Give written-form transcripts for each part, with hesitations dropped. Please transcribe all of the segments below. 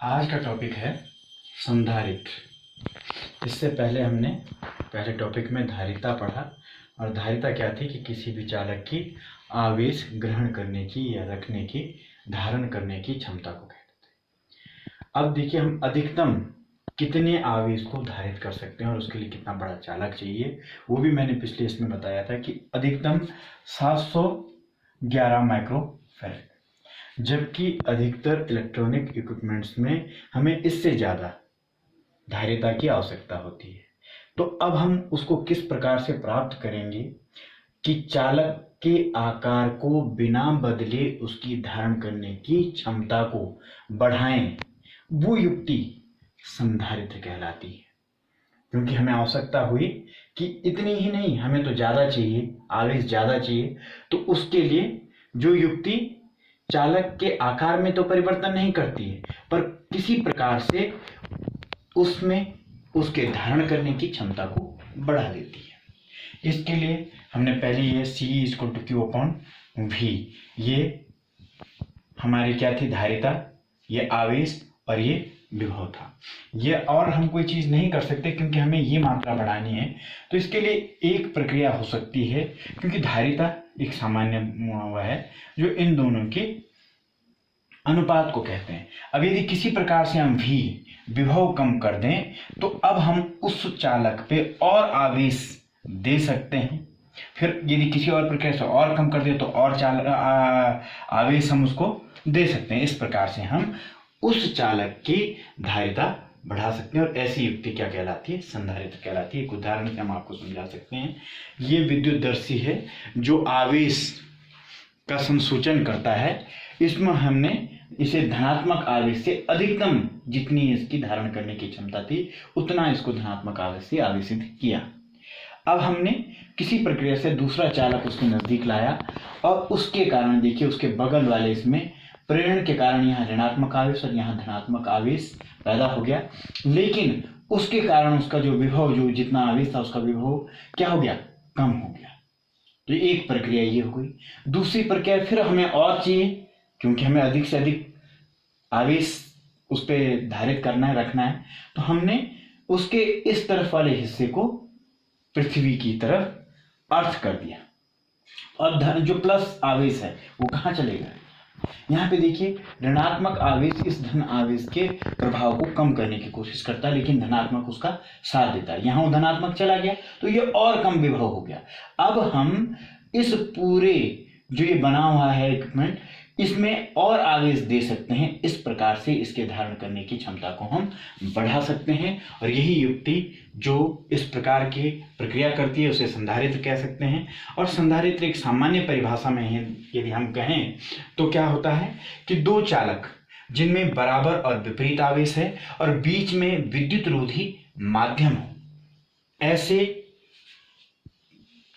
आज का टॉपिक है संधारित्र। इससे पहले हमने पहले टॉपिक में धारिता पढ़ा और धारिता क्या थी कि किसी भी चालक की आवेश ग्रहण करने की या रखने की, धारण करने की क्षमता को कहते थे। अब देखिए हम अधिकतम कितने आवेश को धारित कर सकते हैं और उसके लिए कितना बड़ा चालक चाहिए, वो भी मैंने पिछले इसमें बताया था कि अधिकतम 711 माइक्रोफैराड, जबकि अधिकतर इलेक्ट्रॉनिक इक्विपमेंट्स में हमें इससे ज़्यादा धारिता की आवश्यकता होती है। तो अब हम उसको किस प्रकार से प्राप्त करेंगे कि चालक के आकार को बिना बदले उसकी धारण करने की क्षमता को बढ़ाएं, वो युक्ति संधारित्र कहलाती है। क्योंकि हमें आवश्यकता हुई कि इतनी ही नहीं, हमें तो ज़्यादा चाहिए, आवेश ज़्यादा चाहिए, तो उसके लिए जो युक्ति चालक के आकार में तो परिवर्तन नहीं करती है पर किसी प्रकार से उसमें उसके धारण करने की क्षमता को बढ़ा देती है। इसके लिए हमने पहले ये C=Q/V, ये हमारी क्या थी, धारिता, ये आवेश और ये विभव था। ये और हम कोई चीज नहीं कर सकते क्योंकि हमें ये मात्रा बढ़ानी है। तो इसके लिए एक प्रक्रिया हो सकती है, क्योंकि धारिता एक सामान्य वह है जो इन दोनों के अनुपात को कहते हैं। अब यदि किसी प्रकार से हम विभव कम कर दें तो अब हम उस चालक पे और आवेश दे सकते हैं। फिर यदि किसी और प्रक्रिया से और कम कर दें तो और आवेश हम उसको दे सकते हैं। इस प्रकार से हम उस चालक की धारिता बढ़ा सकते हैं और ऐसी युक्ति क्या कहलाती है, संधारित्र कहलाती है। एक उदाहरण से हम आपको समझा सकते हैं। ये विद्युतदर्शी है जो आवेश का संसूचन करता है। इसमें हमने इसे धनात्मक आवेश से अधिकतम जितनी इसकी धारण करने की क्षमता थी उतना इसको धनात्मक आवेश से आवेशित किया। अब हमने किसी प्रक्रिया से दूसरा चालक उसके नजदीक लाया और उसके कारण देखिए उसके बगल वाले इसमें प्रेरण के कारण यहाँ ऋणात्मक आवेश और यहाँ धनात्मक आवेश पैदा हो गया, लेकिन उसके कारण उसका जो विभव, जो जितना आवेश था उसका विभव क्या हो गया, कम हो गया। तो एक प्रक्रिया ये हो गई। दूसरी प्रक्रिया फिर हमें और चाहिए, क्योंकि हमें अधिक से अधिक आवेश उस पर धारित करना है, रखना है, तो हमने उसके इस तरफ वाले हिस्से को पृथ्वी की तरफ अर्थ कर दिया और जो प्लस आवेश है वो कहाँ चलेगा, यहाँ पे देखिए ऋणात्मक आवेश इस धन आवेश के प्रभाव को कम करने की कोशिश करता है, लेकिन धनात्मक उसका साथ देता है। यहाँ वो धनात्मक चला गया तो ये और कम विभव हो गया। अब हम इस पूरे जो ये बना हुआ है इक्विपमेंट, इसमें और आवेश दे सकते हैं। इस प्रकार से इसके धारण करने की क्षमता को हम बढ़ा सकते हैं और यही युक्ति जो इस प्रकार की प्रक्रिया करती है उसे संधारित्र कह सकते हैं। और संधारित्र एक सामान्य परिभाषा में है, यदि हम कहें तो क्या होता है कि दो चालक जिनमें बराबर और विपरीत आवेश है और बीच में विद्युत रोधी माध्यम हो, ऐसे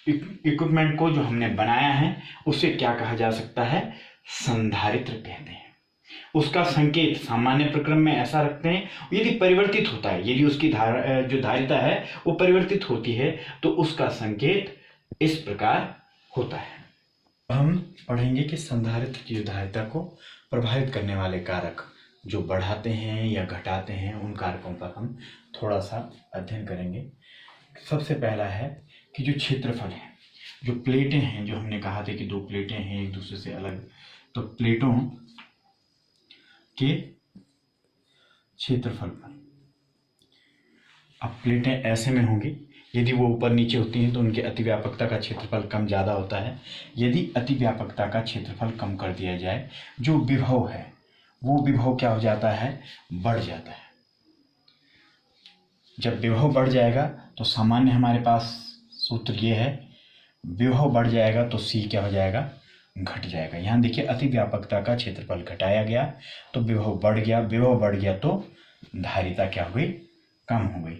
इक्विपमेंट को जो हमने बनाया है उसे क्या कहा जा सकता है, संधारित्र कहते हैं। उसका संकेत सामान्य प्रक्रम में ऐसा रखते हैं, यदि परिवर्तित होता है, यदि उसकी जो धारिता है वो परिवर्तित होती है तो उसका संकेत इस प्रकार होता है। हम पढ़ेंगे कि संधारित्र की जो धारिता को प्रभावित करने वाले कारक जो बढ़ाते हैं या घटाते हैं, उन कारकों पर हम थोड़ा सा अध्ययन करेंगे। सबसे पहला है कि जो क्षेत्रफल है, जो प्लेटें हैं, जो हमने कहा था कि दो प्लेटें हैं एक दूसरे से अलग, तो प्लेटों के क्षेत्रफल पर, अब प्लेटें ऐसे में होंगी, यदि वो ऊपर नीचे होती हैं तो उनके अतिव्यापकता का क्षेत्रफल कम ज़्यादा होता है। यदि अतिव्यापकता का क्षेत्रफल कम कर दिया जाए, जो विभव है वो विभव क्या हो जाता है, बढ़ जाता है। जब विभव बढ़ जाएगा तो सामान्य हमारे पास सूत्र ये है, विभव बढ़ जाएगा तो C क्या हो जाएगा, घट जाएगा। यहाँ देखिए अतिव्यापकता का क्षेत्रफल घटाया गया तो विभव बढ़ गया, विभव बढ़ गया तो धारिता क्या हो गई, कम हो गई।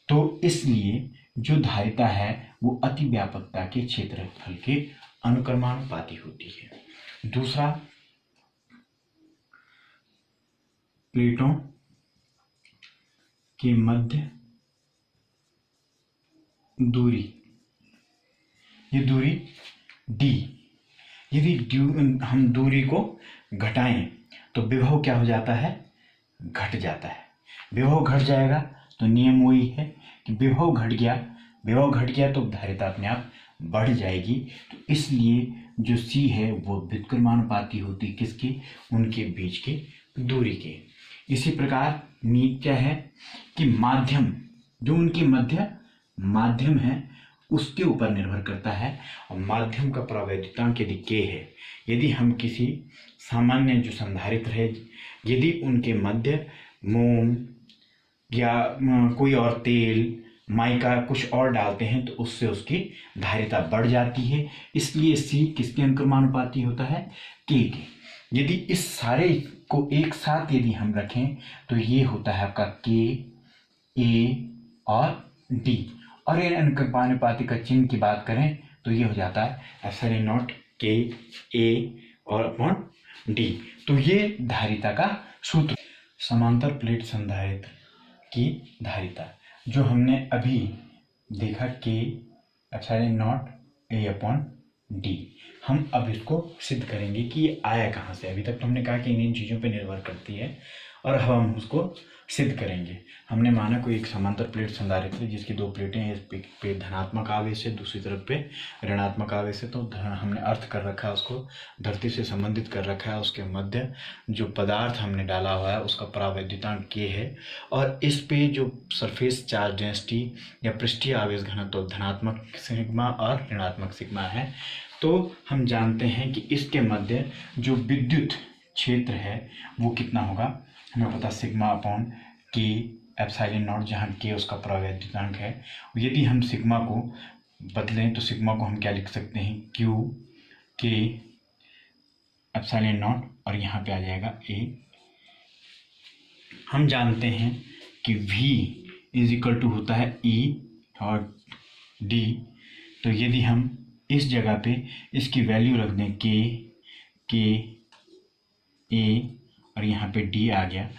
तो इसलिए जो धारिता है वो अतिव्यापकता के क्षेत्रफल के अनुक्रमानुपाती होती है। दूसरा, प्लेटों के मध्य दूरी, ये दूरी d, यदि हम दूरी को घटाएं तो विभव क्या हो जाता है, घट जाता है। विभव घट जाएगा तो नियम वही है कि विभव घट गया तो धारिता अपने आप बढ़ जाएगी। तो इसलिए जो C है वो व्युत्क्रमानुपाती होती किसकी, उनके बीच की दूरी के। इसी प्रकार नीट क्या है कि माध्यम, जो उनकी माध्यम है उसके ऊपर निर्भर करता है। और माध्यम का परावैद्युतांक यदि K है, यदि हम किसी सामान्य जो संधारित्र है, यदि उनके मध्य मोम या कोई और तेल, माइका कुछ और डालते हैं तो उससे उसकी धारिता बढ़ जाती है। इसलिए C किसके अनुक्रमानुपाती होता है, K के। यदि इस सारे को एक साथ यदि हम रखें तो ये होता है आपका K, A और D। और ये अनुक्रमानुपाती का चिन्ह की बात करें तो ये हो जाता है एप्सिलॉन नॉट K, A और अपॉन D। तो ये धारिता का सूत्र। समांतर प्लेट संधारित्र की धारिता जो हमने अभी देखा K epsilon not A upon D, हम अब इसको सिद्ध करेंगे कि ये आया कहाँ से। अभी तक तो हमने कहा कि इन चीज़ों पे निर्भर करती है और अब हम उसको सिद्ध करेंगे। हमने माना कोई एक समांतर प्लेट संधारित्र है जिसकी दो प्लेटें हैं, इस पे धनात्मक आवेश है, दूसरी तरफ पे ऋणात्मक आवेश है। तो हमने अर्थ कर रखा है, उसको धरती से संबंधित कर रखा है। उसके मध्य जो पदार्थ हमने डाला हुआ है उसका परावैद्युतांक K है और इस पे जो सरफेस चार्ज डेंसिटी या पृष्ठीय आवेश घनत्व तो धनात्मक सिग्मा और ऋणात्मक सिग्मा है। तो हम जानते हैं कि इसके मध्य जो विद्युत क्षेत्र है वो कितना होगा, हमें पता sigma upon K epsilon not, जहाँ K उसका परावैद्युतांक है। यदि हम सिग्मा को बदलें तो सिग्मा को हम क्या लिख सकते हैं, Q K एप्सिलॉन नॉट और यहाँ पे आ जाएगा A। हम जानते हैं कि V इज इक्वल टू होता है E और D। तो यदि हम इस जगह पे इसकी वैल्यू रख दें K A और यहाँ पे D आ गया।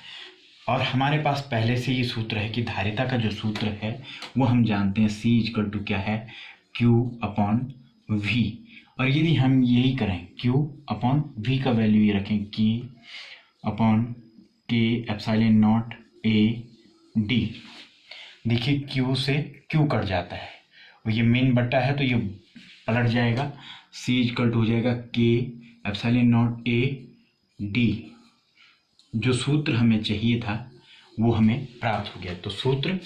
और हमारे पास पहले से ये सूत्र है कि धारिता का जो सूत्र है वो हम जानते हैं C इक्वल टू क्या है, Q अपॉन V। और यदि हम यही करें Q अपॉन V का वैल्यू ये रखें K upon K epsilon not A D, देखिए Q से Q कट जाता है और ये मेन बट्टा है तो ये पलट जाएगा। C इक्वल टू हो जाएगा K epsilon not A D। जो सूत्र हमें चाहिए था वो हमें प्राप्त हो गया। तो सूत्र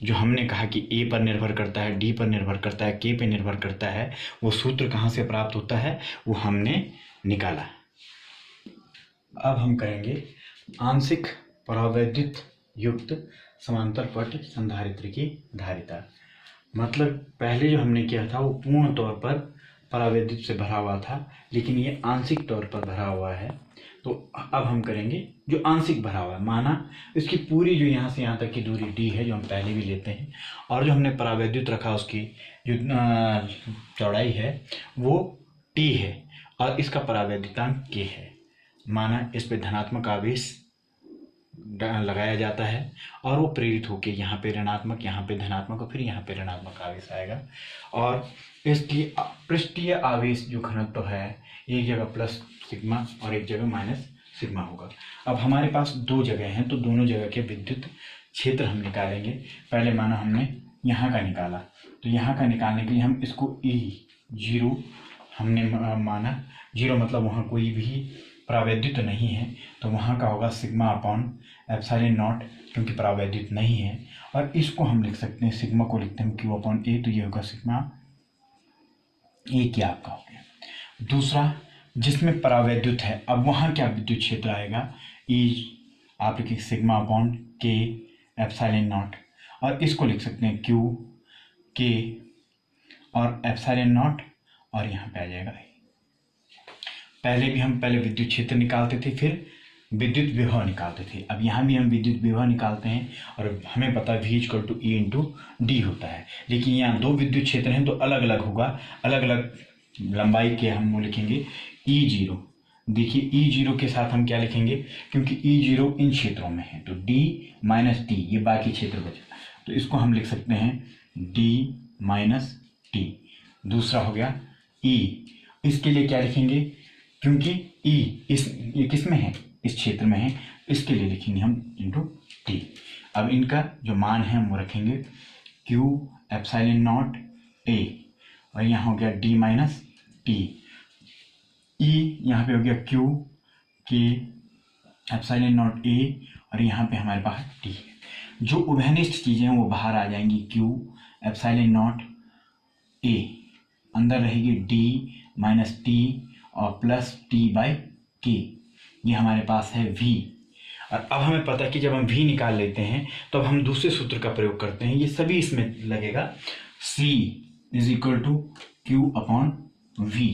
जो हमने कहा कि A पर निर्भर करता है, D पर निर्भर करता है, K पर निर्भर करता है, वो सूत्र कहाँ से प्राप्त होता है वो हमने निकाला। अब हम करेंगे आंशिक परावैद्युत युक्त समांतर पट संधारित्र की धारिता। मतलब पहले जो हमने किया था वो पूर्ण तौर पर परावैद्युत से भरा हुआ था, लेकिन ये आंशिक तौर पर भरा हुआ है। तो अब हम करेंगे जो आंशिक भरा हुआ है, माना इसकी पूरी जो यहाँ से यहाँ तक की दूरी D है जो हम पहले भी लेते हैं, और जो हमने परावैद्युत रखा उसकी जो चौड़ाई है वो T है और इसका परावैद्युतांक K है। माना इस पे धनात्मक आवेश लगाया जाता है और वो प्रेरित होके यहाँ पे ऋणात्मक, यहाँ पे धनात्मक और फिर यहाँ पे ऋणात्मक आवेश आएगा। और इसकी पृष्ठीय आवेश जो घनत्व है एक जगह प्लस सिग्मा और एक जगह माइनस सिग्मा होगा। अब हमारे पास दो जगह हैं तो दोनों जगह के विद्युत क्षेत्र हम निकालेंगे। पहले माना हमने यहाँ का निकाला, तो यहाँ का निकालने के लिए हम इसको E0 हमने माना, 0 मतलब वहाँ कोई भी परावैद्युत नहीं है, तो वहाँ का होगा सिग्मा अपॉन एप्सिलॉन नॉट, क्योंकि परावैद्युत नहीं है। और इसको हम लिख सकते हैं, सिग्मा को लिखते हैं Q अपॉन A, तो ये होगा सिग्मा A क्या आपका हो गया। दूसरा जिसमें परावैद्युत है, अब वहाँ क्या विद्युत क्षेत्र आएगा, E आप लिखिए sigma upon K epsilon not, और इसको लिख सकते हैं Q K और एप्सिलॉन नॉट और यहाँ पे आ जाएगा। पहले भी हम विद्युत क्षेत्र निकालते थे, फिर विद्युत विभव निकालते थे। अब यहाँ भी हम विद्युत विभव निकालते हैं और हमें पता है V equal to E into D होता है। लेकिन यहाँ दो विद्युत क्षेत्र हैं तो अलग अलग होगा, अलग अलग लंबाई के हम लिखेंगे E0। देखिए E0 के साथ हम क्या लिखेंगे, क्योंकि E0 इन क्षेत्रों में है तो D माइनस T, ये बाकी क्षेत्र बचा, तो इसको हम लिख सकते हैं D माइनस T। दूसरा हो गया E, इसके लिए क्या लिखेंगे, क्योंकि E ये किस में है, इस क्षेत्र में है, इसके लिए लिखेंगे हम इंटू टी। अब इनका जो मान है हम वो रखेंगे क्यू एप्सिलॉन नॉट ए, और यहाँ हो गया डी माइनस टी, ई यहाँ पे हो गया क्यू के एप्सिलॉन नॉट ए, और यहाँ पे हमारे पास टी। जो उभयनिष्ठ चीज़ें हैं वो बाहर आ जाएंगी, क्यू एप्सिलॉन नॉट ए, अंदर रहेगी डी माइनस टी और प्लस टी बाई के, ये हमारे पास है v। और अब हमें पता है कि जब हम v निकाल लेते हैं तो अब हम दूसरे सूत्र का प्रयोग करते हैं, ये सभी इसमें लगेगा, c is equal to Q upon v।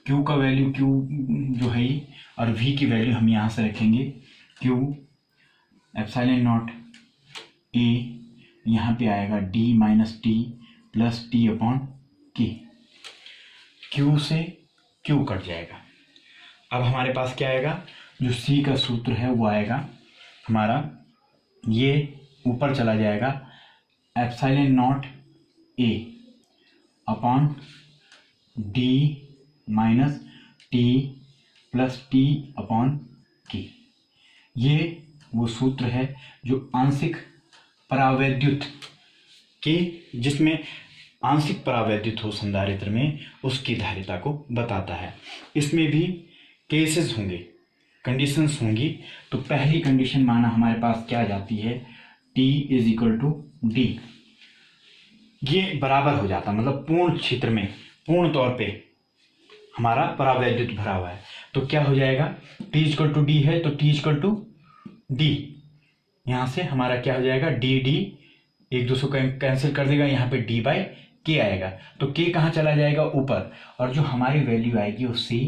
q का वैल्यू q जो है, और v की वैल्यू हम यहाँ से रखेंगे q एप्सिलॉन नॉट a, यहाँ पे आएगा d minus T plus T upon के, q से q कट जाएगा। अब हमारे पास क्या आएगा, जो c का सूत्र है वो आएगा हमारा, ये ऊपर चला जाएगा epsilon not a upon d minus T plus T upon के। ये वो सूत्र है जो आंशिक परावैद्युत के, जिसमें आंशिक परावैद्युत हो संधारित्र में, उसकी धारिता को बताता है। इसमें भी केसेस होंगे, कंडीशंस होंगी। तो पहली कंडीशन माना हमारे पास क्या जाती है, T is equal to D, ये बराबर हो जाता, मतलब पूर्ण क्षेत्र में पूर्ण तौर पे हमारा परावैद्युत भरा हुआ है, तो क्या हो जाएगा, T इक्वल टू डी है तो T इक्वल टू डी, यहाँ से हमारा क्या हो जाएगा, डी डी एक दूसरे को कैंसिल कर देगा, यहाँ पे डी बाई के आएगा, तो के कहाँ चला जाएगा, ऊपर, और जो हमारी वैल्यू आएगी वो सी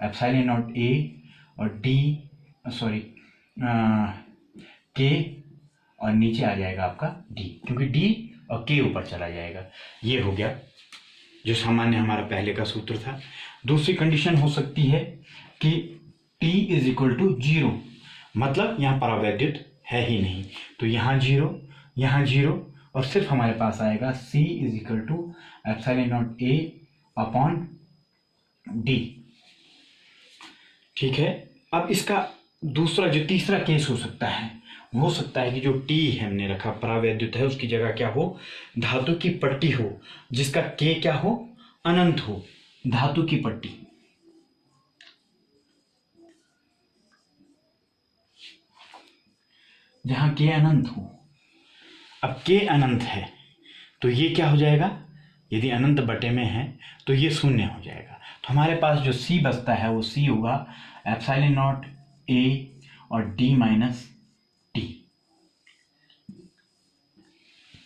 एप्सिलॉन नॉट ए और डी के, और नीचे आ जाएगा आपका डी, क्योंकि डी और के ऊपर चला जाएगा। ये हो गया जो सामान्य हमारा पहले का सूत्र था। दूसरी कंडीशन हो सकती है कि T is equal to zero, मतलब यहाँ परावैद्युत है ही नहीं, तो यहाँ जीरो, यहाँ जीरो, और सिर्फ हमारे पास आएगा C is equal to epsilon naught A upon D. ठीक है। अब इसका दूसरा जो तीसरा केस हो सकता है, वो हो सकता है कि जो T हमने रखा परावैद्युत है, उसकी जगह क्या हो, धातु की पट्टी हो, जिसका K क्या हो, अनंत हो, धातु की पट्टी। जहां K अनंत हो। अब K अनंत है तो ये क्या हो जाएगा, यदि अनंत बटे में है तो ये शून्य हो जाएगा। तो हमारे पास जो C बचता है वो C होगा एप्सिलॉन नॉट ए और D माइनस